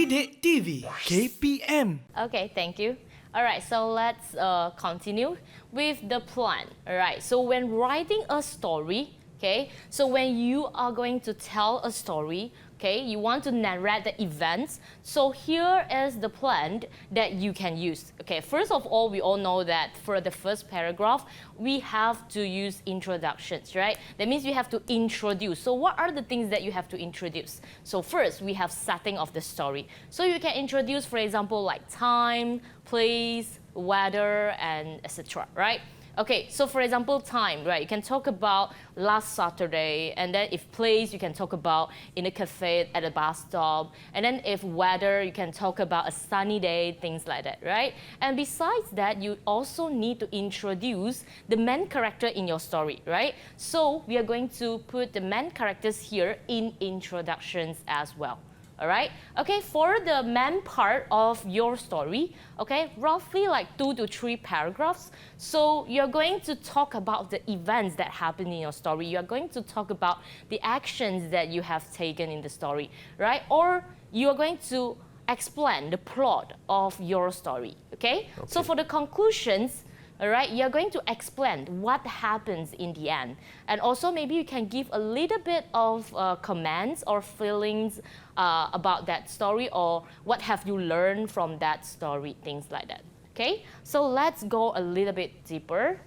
Didik TV KPM. Okay, thank you. All right, so let's continue with the plan. All right, so when writing a story, okay, so when you are going to tell a story, okay, you want to narrate the events. So here is the plan that you can use. Okay, first of all, we all know that for the first paragraph, we have to use introductions, right? That means you have to introduce. So what are the things that you have to introduce? So first, we have setting of the story. So you can introduce, for example, like time, place, weather, and etc., right? Okay, so for example, time, right? You can talk about last Saturday, and then if place, you can talk about in a cafe at a bus stop, and then if weather, you can talk about a sunny day, things like that, right? And besides that, you also need to introduce the main character in your story, right? So we are going to put the main characters here in introductions as well. All right, okay, for the main part of your story, okay, roughly like 2 to 3 paragraphs. So you're going to talk about the events that happen in your story. You're going to talk about the actions that you have taken in the story, right? Or you are going to explain the plot of your story, okay? So for the conclusions, all right, you're going to explain what happens in the end. And also maybe you can give a little bit of comments or feelings about that story, or what have you learned from that story, things like that. Okay, so let's go a little bit deeper.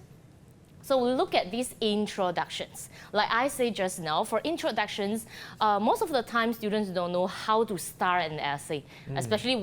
So we look at these introductions. Like I said just now, for introductions, most of the time students don't know how to start an essay, especially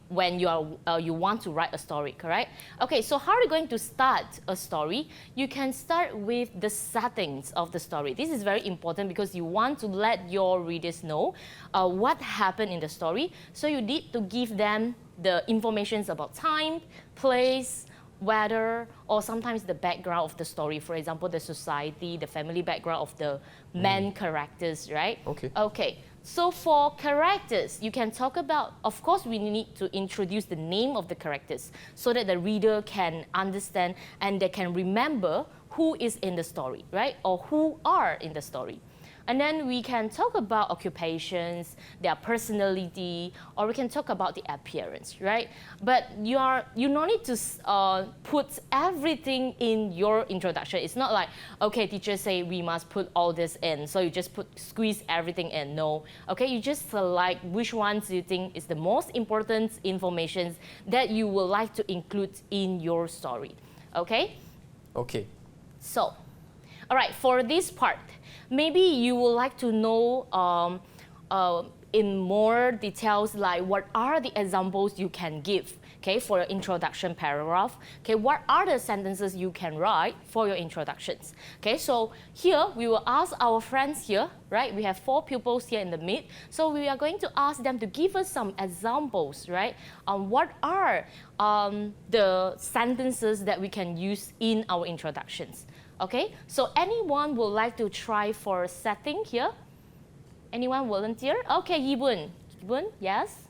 when you want to write a story, correct? Okay, so how are you going to start a story? You can start with the settings of the story. This is very important because you want to let your readers know what happened in the story. So you need to give them the information about time, place, weather, or sometimes the background of the story. For example, the society, the family background of the main characters, right? Okay. So for characters, you can talk about, of course, we need to introduce the name of the characters so that the reader can understand and they can remember who is in the story, right? Or who are in the story. And then we can talk about occupations, their personality, or we can talk about the appearance, right? But you don't need to put everything in your introduction. It's not like, okay, teachers say we must put all this in, so you just squeeze everything in. No, okay, you just select which ones you think is the most important information that you would like to include in your story, okay? Okay. So, all right, for this part, maybe you would like to know in more details, like what are the examples you can give, okay, for your introduction paragraph. Okay, what are the sentences you can write for your introductions? Okay, so here we will ask our friends here, right? We have 4 pupils here in the mid. So we are going to ask them to give us some examples, right? What are the sentences that we can use in our introductions? Okay, so anyone would like to try for setting here? Anyone volunteer? Okay, Yibun. Yibun, yes?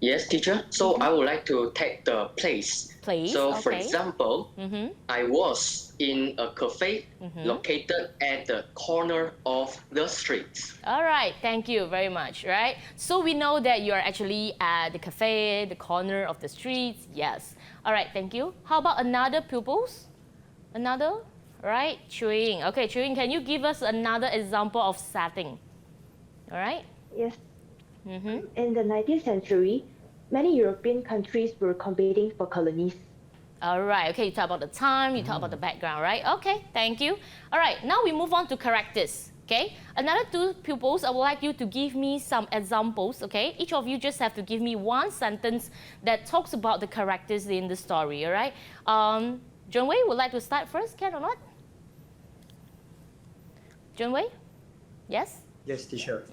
Yes, teacher. So I would like to take the place. Place, So okay. for example, I was in a cafe located at the corner of the street. All right, thank you very much, right? So we know that you are actually at the cafe, the corner of the streets, yes. All right, thank you. How about another pupils? Another? Right, Chuing. Okay, Chuing, can you give us another example of setting? All right? Yes. In the 19th century, many European countries were competing for colonies. All right, okay, you talk about the time, you talk about the background, right? Okay, thank you. All right, now we move on to characters, okay? Another 2 pupils, I would like you to give me some examples, okay? Each of you just have to give me one sentence that talks about the characters in the story, all right? John Wei would like to start first, can or not? John Wei? Yes? Yes, teacher.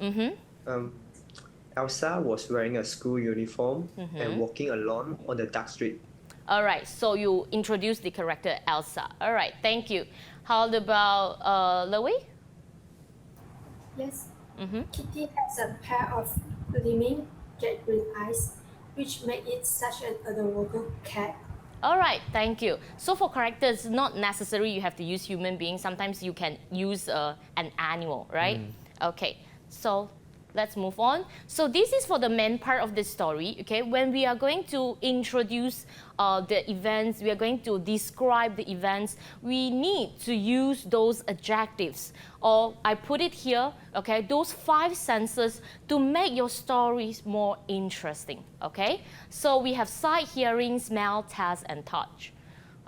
Elsa was wearing a school uniform and walking alone on the dark street. All right, so you introduce the character Elsa. All right, thank you. How about Louis? Yes. Kitty has a pair of gleaming jet green eyes, which make it such an adorable cat. All right, thank you. So for characters, not necessary you have to use human beings. Sometimes you can use an animal, right? Okay, so let's move on. So this is for the main part of the story, okay? When we are going to introduce the events, we are going to describe the events, we need to use those adjectives. Or I put it here, okay? Those 5 senses to make your stories more interesting, okay? So we have sight, hearing, smell, taste, and touch.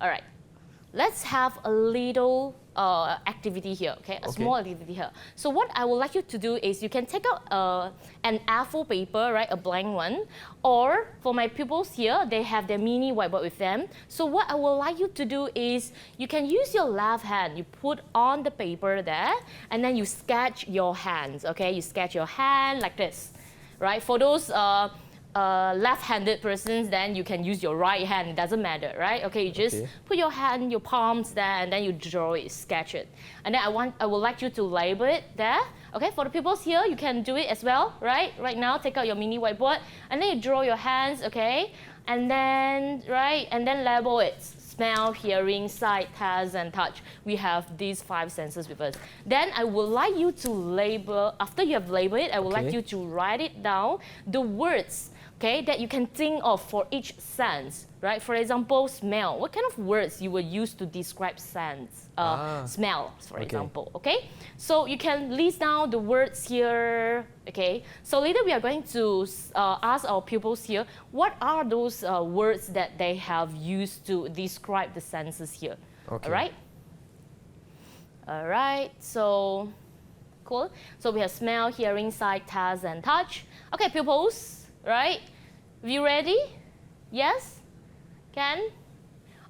All right, let's have a little activity here, okay? A small activity here. So what I would like you to do is you can take out an A4 paper, right? A blank one. Or for my pupils here, they have their mini whiteboard with them. So what I would like you to do is you can use your left hand. You put on the paper there, and then you sketch your hands, okay? You sketch your hand like this, right? For those left-handed persons, then you can use your right hand. It doesn't matter, right? Okay, you just put your hand, your palms there, and then you draw it, sketch it. And then I would like you to label it there. Okay, for the pupils here, you can do it as well, right? Right now, take out your mini whiteboard, and then you draw your hands, okay? And then, right, and then label it. Smell, hearing, sight, taste, and touch. We have these 5 senses with us. Then I would like you to label, after you have labeled it, I would like you to write it down, the words, okay, that you can think of for each sense, right? For example, smell. What kind of words you would use to describe sense? Smell, for example, okay? So you can list down the words here, okay? So later we are going to ask our pupils here, what are those words that they have used to describe the senses here, all right? All right, so cool. So we have smell, hearing, sight, taste, and touch. Okay, pupils, right? You ready? Yes? Can?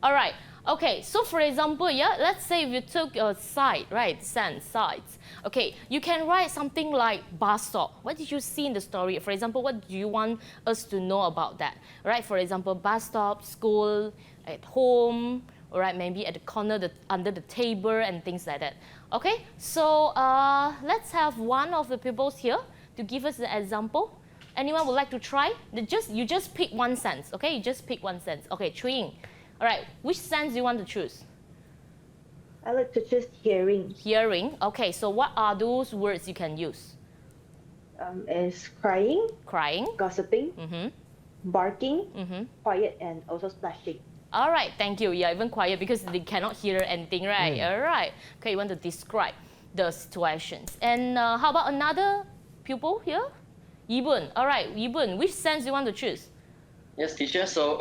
All right. Okay, so for example, yeah, let's say if you took a sight, right, sense, sights. Okay, you can write something like bus stop. What did you see in the story? For example, what do you want us to know about that? Right, for example, bus stop, school, at home, all right, maybe at the corner, under the table and things like that. Okay, so let's have one of the pupils here to give us the example. Anyone would like to try? You just pick one sense, okay? You just pick one sense. Okay, Chuying. All right, which sense do you want to choose? I like to choose hearing. Hearing. Okay, so what are those words you can use? Is crying, Crying. gossiping, barking, quiet, and also splashing. All right, thank you. Yeah, even quiet because they cannot hear anything, right? All right. Okay, you want to describe the situations. And how about another pupil here? Yibun. All right, Yibun, which sense do you want to choose? Yes, teacher. So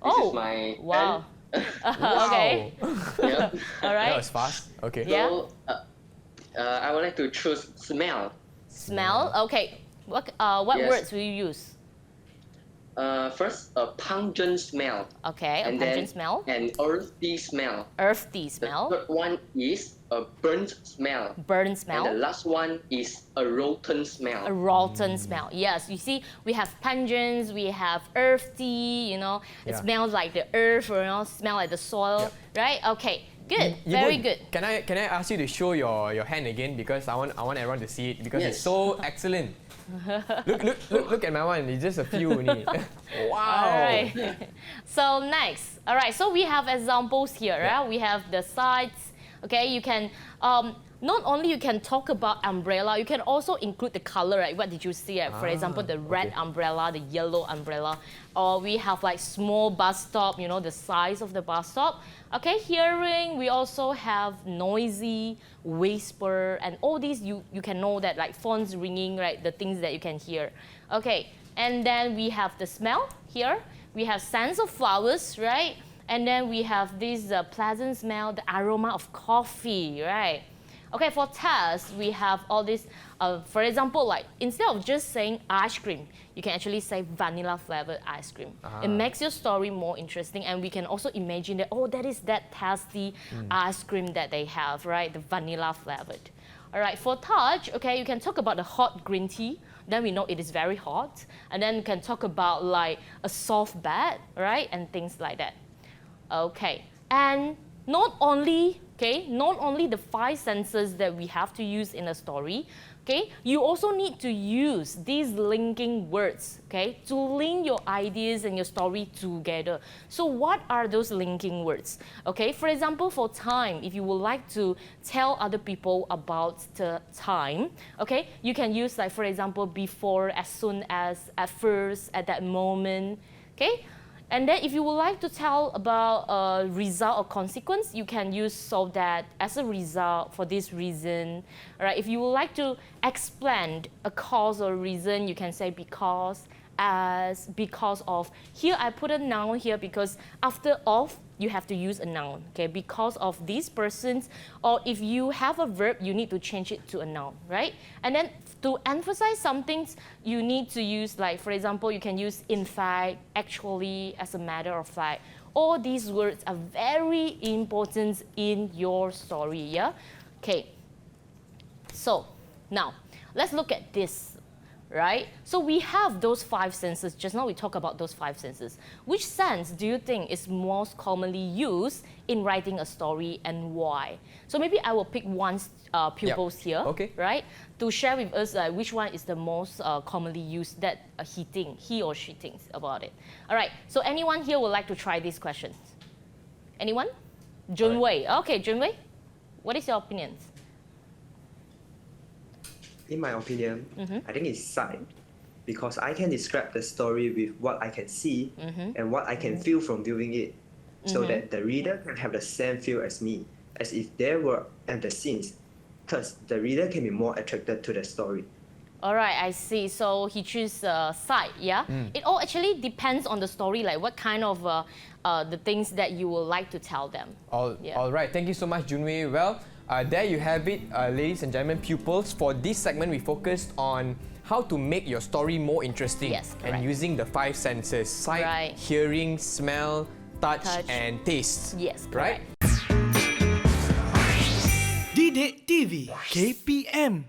this is my wow. pen. Okay. Yeah. All right. That was fast. Okay. Yeah. So I would like to choose smell. Smell. Okay. What Yes. words will you use? First, a pungent smell. Okay, a and pungent then smell. an earthy smell. Earthy The smell. third one is a burnt smell. Burnt smell. And the last one is a rotten smell. A rotten smell. Yes, you see, we have pungent, we have earthy, you know, it Yeah. smells like the earth, or, you know, smell like the soil, right? Okay, good, very Yibun, good. Can I ask you to show your hand again, because I want everyone to see it, because it's Yes. so excellent. look at my one. It's just a few only. Wow. All right. So next, all right. So we have examples here. Right? We have the sides. Okay, you can not only you can talk about umbrella, you can also include the color. Right? What did you see? Right? For example, the red umbrella, the yellow umbrella, or we have like small bus stop. You know, the size of the bus stop. Okay, hearing. We also have noisy, whisper, and all these you can know that, like phones ringing, right? The things that you can hear. Okay, and then we have the smell here. We have scents of flowers, right? And then we have this pleasant smell, the aroma of coffee, right? Okay, for taste, we have all this, for example, like instead of just saying ice cream, you can actually say vanilla flavored ice cream. It makes your story more interesting, and we can also imagine that, oh, that is that tasty ice cream that they have, right? The vanilla flavored. All right, for touch, okay, you can talk about the hot green tea. Then we know it is very hot. And then you can talk about like a soft bed, right? And things like that. Okay, and not only the 5 senses that we have to use in a story, okay, you also need to use these linking words, okay, to link your ideas and your story together. So what are those linking words? Okay, for example, for time, if you would like to tell other people about the time, okay, you can use like, for example, before, as soon as, at first, at that moment, okay? And then if you would like to tell about a result or consequence, you can use so that as a result for this reason. All right, if you would like to explain a cause or reason, you can say because, as, because of. Here I put a noun here because after of, you have to use a noun, okay? Because of these persons, or if you have a verb, you need to change it to a noun, right? And then to emphasize some things, you need to use, like, for example, you can use in fact, actually, as a matter of fact. All these words are very important in your story, yeah? Okay, so now, let's look at this, right? So we have those 5 senses. Just now we talked about those 5 senses. Which sense do you think is most commonly used in writing a story and why? So maybe I will pick one pupils here, okay, right? To share with us which one is the most commonly used that he or she thinks about it. All right, so anyone here would like to try these questions? Anyone? Junwei. Okay, Junwei, what is your opinion? In my opinion, I think it's sight, because I can describe the story with what I can see and what I can feel from viewing it, so that the reader can have the same feel as me, as if they were at the scenes. Thus, the reader can be more attracted to the story. All right, I see. So he chooses sight, yeah? It all actually depends on the story, like what kind of the things that you would like to tell them. All right, thank you so much, Junwei. Well, there you have it, ladies and gentlemen, pupils. For this segment, we focused on how to make your story more interesting. Yes, and correct. using the 5 senses: sight, Right. hearing, smell, touch, and taste. Yes, right? correct. Didik TV KPM